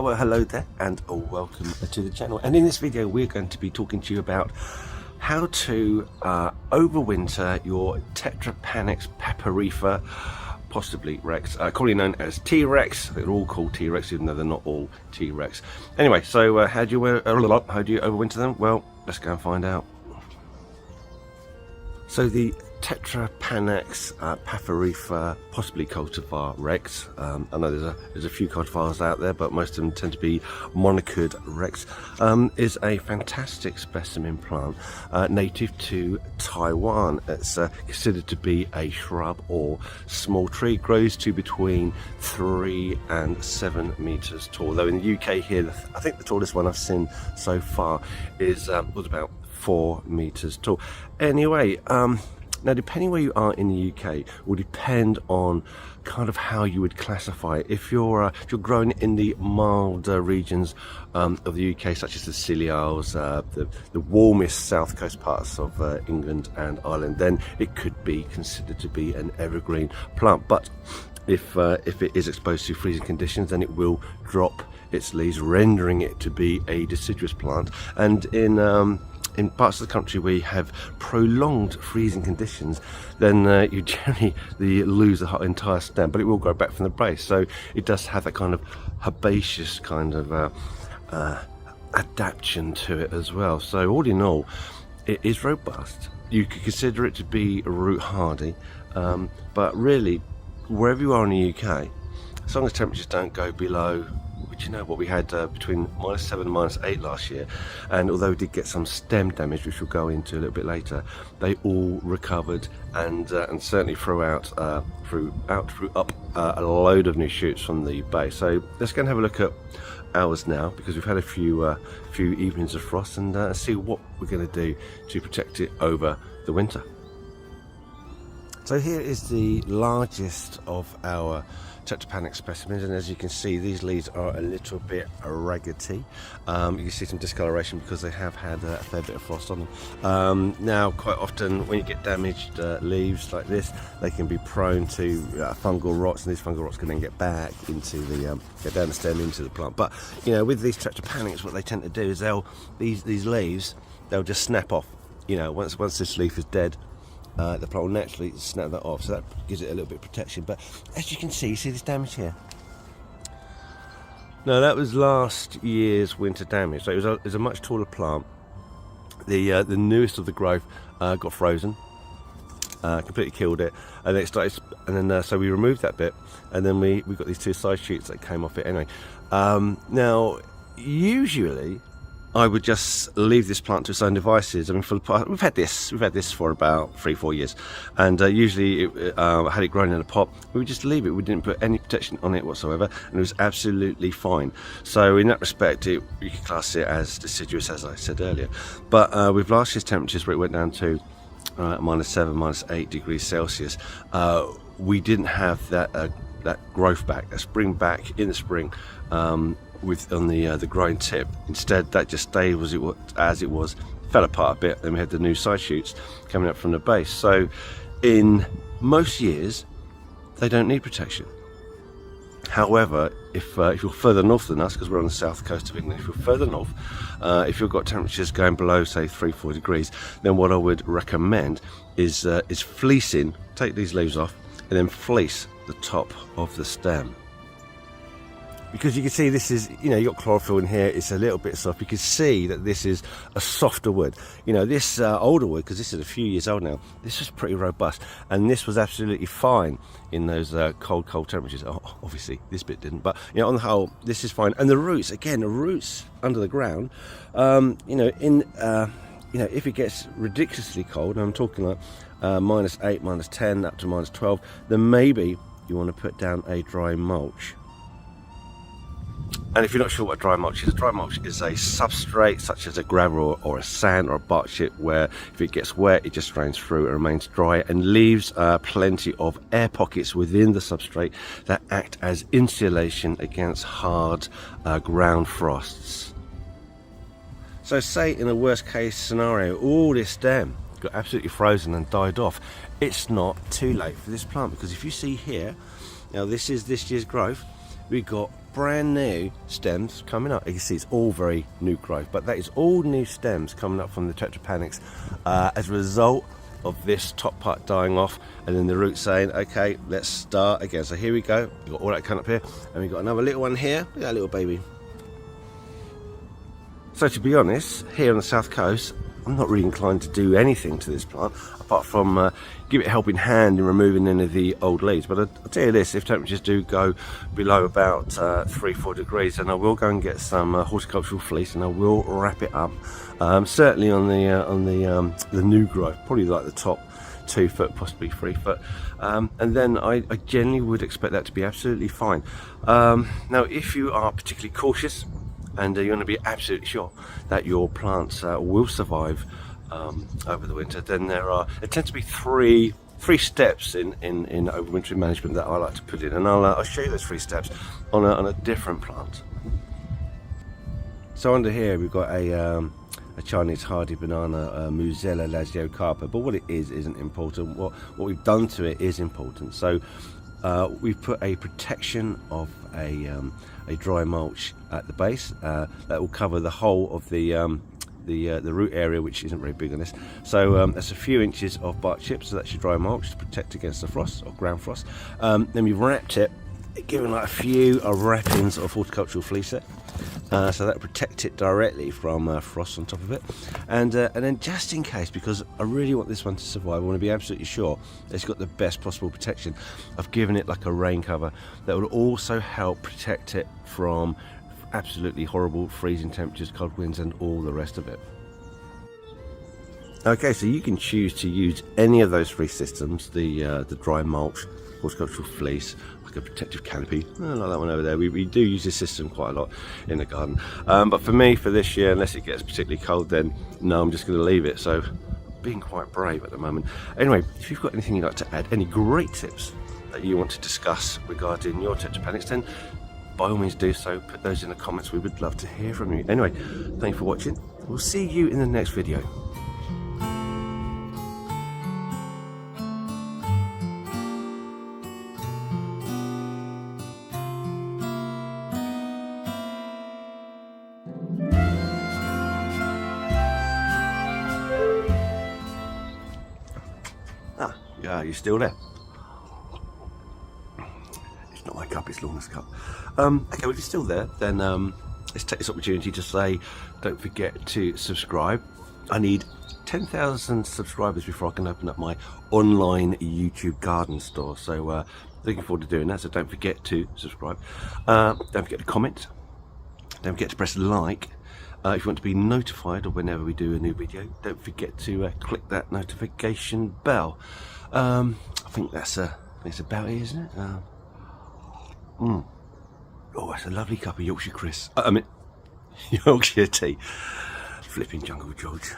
Well, hello there and welcome to the channel, and in this video we're going to be talking to you about how to overwinter your Tetrapanax papyrifer, possibly Rex, commonly known as T-Rex. They're all called T-Rex even though they're not all T-Rex. Anyway, so how do you overwinter them? Well, let's go and find out. So the Tetrapanax papyrifer, possibly cultivar Rex. I know there's a few cultivars out there, but most of them tend to be monocored Rex. Is a fantastic specimen plant, native to Taiwan. It's considered to be a shrub or small tree. Grows to between 3 and 7 meters tall. Though in the UK here, I think the tallest one I've seen so far is was about 4 meters tall. Anyway, now depending where you are in the UK will depend on kind of how you would classify it. If you're growing in the milder regions of the UK, such as the Scilly Isles, the warmest south coast parts of England and Ireland, then it could be considered to be an evergreen plant. But if it is exposed to freezing conditions, then it will drop its leaves, rendering it to be a deciduous plant. And in parts of the country where you have prolonged freezing conditions, then you generally lose the entire stem, but it will grow back from the base. So it does have that kind of herbaceous kind of adaptation to it as well. So all in all, it is robust. You could consider it to be root hardy, but really wherever you are in the UK, as long as temperatures don't go below, which you know what we had between -7 and -8 last year, and although we did get some stem damage, which we'll go into a little bit later, they all recovered and certainly threw up a load of new shoots from the base. So let's go and have a look at ours now, because we've had a few evenings of frost, and see what we're going to do to protect it over the winter. So here is the largest of our Tetrapanax specimens, and as you can see, these leaves are a little bit raggedy. You can see some discoloration because they have had a fair bit of frost on them. Now, quite often when you get damaged leaves like this, they can be prone to fungal rots, and these fungal rots can then get back into the get down the stem into the plant. But you know, with these Tetrapanax, what they tend to do is these leaves, they'll just snap off. You know, once this leaf is dead, the plant will naturally snap that off, so that gives it a little bit of protection. But as you can see this damage here. No, that was last year's winter damage. So it was a much taller plant. The newest of the growth got frozen, completely killed it, and then it started. And then so we removed that bit, and then we got these two side shoots that came off it anyway. Now, usually I would just leave this plant to its own devices. I mean, we've had this for about 3-4 years, and usually had it grown in a pot, we would just leave it. We didn't put any protection on it whatsoever, and it was absolutely fine. So in that respect, you could class it as deciduous, as I said earlier. But with last year's temperatures, where it went down to -7, -8 degrees Celsius, we didn't have that growth back, that spring back in the spring. On the growing tip. Instead, that just stayed as it was, fell apart a bit. Then we had the new side shoots coming up from the base. So in most years they don't need protection. However, if you're further north than us, because we're on the south coast of England, if you're further north, if you've got temperatures going below say 3-4 degrees, then what I would recommend is fleecing. Take these leaves off and then fleece the top of the stem. Because you can see this is, you know, you got chlorophyll in here, it's a little bit soft. You can see that this is a softer wood. You know, this older wood, because this is a few years old now, this was pretty robust, and this was absolutely fine in those cold temperatures. Oh, obviously this bit didn't, but you know, on the whole, this is fine. And the roots, again, the roots under the ground, you know, if it gets ridiculously cold, and I'm talking like -8, -10, up to -12, then maybe you want to put down a dry mulch. And if you're not sure what dry mulch is a substrate such as a gravel or a sand or a bark chip, where if it gets wet, it just drains through and remains dry, and leaves plenty of air pockets within the substrate that act as insulation against hard ground frosts. So say in a worst case scenario, all this stem got absolutely frozen and died off, it's not too late for this plant, because if you see here, now this is this year's growth, we've got brand new stems coming up. You can see it's all very new growth, but that is all new stems coming up from the Tetrapanax as a result of this top part dying off, and then the roots saying, okay, let's start again. So here we go, we've got all that coming up here, and we've got another little one here. Look at that little baby. So to be honest, here on the south coast, I'm not really inclined to do anything to this plant apart from give it a helping hand in removing any of the old leaves. But I'll tell you this, if temperatures do go below about 3-4 degrees, then I will go and get some horticultural fleece, and I will wrap it up, certainly on the new growth, probably like the top 2 foot, possibly 3 foot, and then I generally would expect that to be absolutely fine. Now if you are particularly cautious and you want to be absolutely sure that your plants will survive over the winter, then there tend to be three steps in overwintering management that I like to put in, and I'll show you those 3 steps on a different plant. So under here we've got a Chinese hardy banana, Musella laziocarpa, but what it is isn't important. What we've done to it is important. So we've put a protection of a dry mulch at the base that will cover the whole of the root area, which isn't very big on this. So that's a few inches of bark chips, so that's your dry mulch to protect against the frost or ground frost. Then we've wrapped it, given like a few wrappings of horticultural fleece, so that protect it directly from frost on top of it. And then just in case, because I really want this one to survive, I want to be absolutely sure it's got the best possible protection, I've given it like a rain cover that will also help protect it from absolutely horrible freezing temperatures, cold winds, and all the rest of it. Okay, so you can choose to use any of those 3 systems, the dry mulch, horticultural fleece, like a protective canopy, like that one over there. We do use this system quite a lot in the garden, but for me, for this year, unless it gets particularly cold, then no, I'm just going to leave it. So being quite brave at the moment. Anyway, if you've got anything you'd like to add, any great tips that you want to discuss regarding your Tetrapanax, then by all means do so. Put those in the comments. We would love to hear from you. Anyway, thanks for watching. We'll see you in the next video. Yeah, you're still there. It's not my cup, it's Lorna's cup. Okay, well, if you're still there, then let's take this opportunity to say, don't forget to subscribe. I need 10,000 subscribers before I can open up my online YouTube garden store. So looking forward to doing that. So don't forget to subscribe. Don't forget to comment. Don't forget to press like. If you want to be notified of whenever we do a new video, don't forget to click that notification bell. I think that's about it, isn't it? Oh, that's a lovely cup of Yorkshire Chris. I mean, Yorkshire tea. Flipping Jungle George.